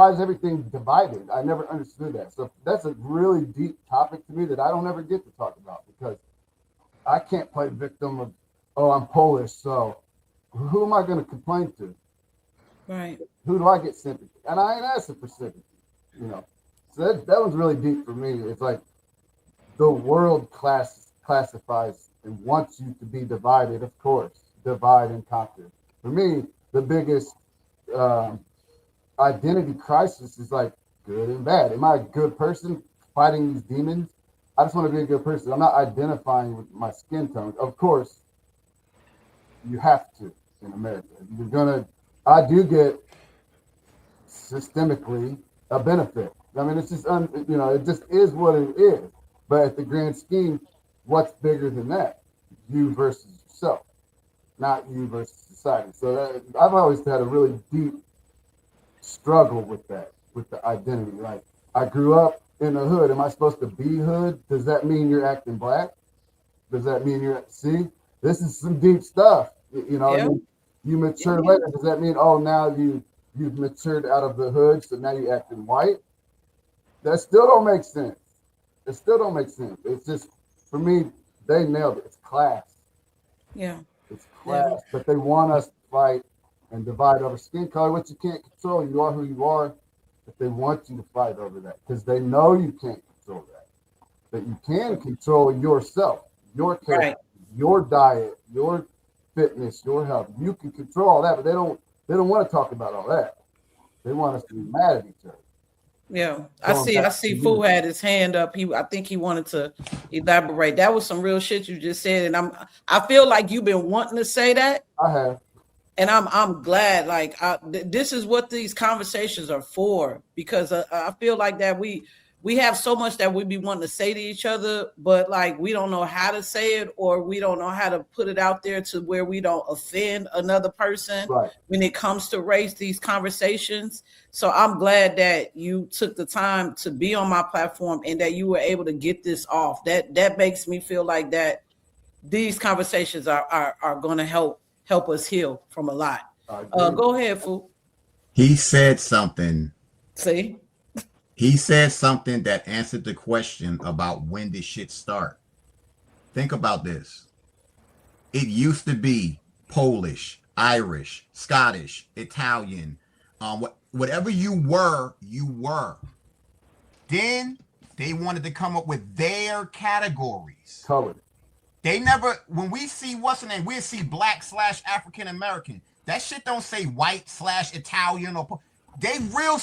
why is everything divided? I never understood that. So that's a really deep topic to me that I don't ever get to talk about because I can't play victim of, oh, I'm Polish, so who am I going to complain to? Right. Who do I get sympathy? And I ain't asking for sympathy, you know. So that was really deep for me. It's like the world classifies and wants you to be divided, of course, divide and conquer. For me, the biggest um, identity crisis is like good and bad. Am I a good person fighting these demons? I just want to be a good person. I'm not identifying with my skin tone. Of course, you have to in America. You're gonna. I do get systemically a benefit. I mean, it's just it just is what it is. But at the grand scheme, what's bigger than that? You versus yourself, not you versus society. So I've always had a really deep struggle with that, with the identity. Like I grew up in the hood. Am I supposed to be hood? Does that mean you're acting black? Does that mean you're see? This is some deep stuff, and Yeah. then you mature later. Does that mean now you've matured out of the hood, so now you acting white? That still don't make sense. It still don't make sense. It's just for me, they nailed it. It's class. Yeah. It's Yeah. class. But they want us to fight and divide over skin color, which you can't control. You are who you are. But they want you to fight over that because they know you can't control that. That you can control yourself, your character, Right. your diet, your fitness, your health. You can control all that, but they don't want to talk about all that. They want us to be mad at each other. Yeah, Going I back to see. Fu you. had his hand up. I think he wanted to elaborate. That was some real shit you just said, and I feel like you've been wanting to say that, I have. and I'm glad. Like, this is what these conversations are for, because I feel like that we have so much that we be wanting to say to each other, but like we don't know how to say it, or we don't know how to put it out there to where we don't offend another person Right. when it comes to race, these conversations. So I'm glad that you took the time to be on my platform and that you were able to get this off. That makes me feel like that these conversations are going to help us heal from a lot. I agree. Go ahead, Fu. He said something. See? He said something that answered the question about when did shit start. Think about this. It used to be Polish, Irish, Scottish, Italian, whatever you were, you were. Then they wanted to come up with their categories. Color. They never, when we see what's the name, we see black slash African American. That shit don't say white slash Italian or they real.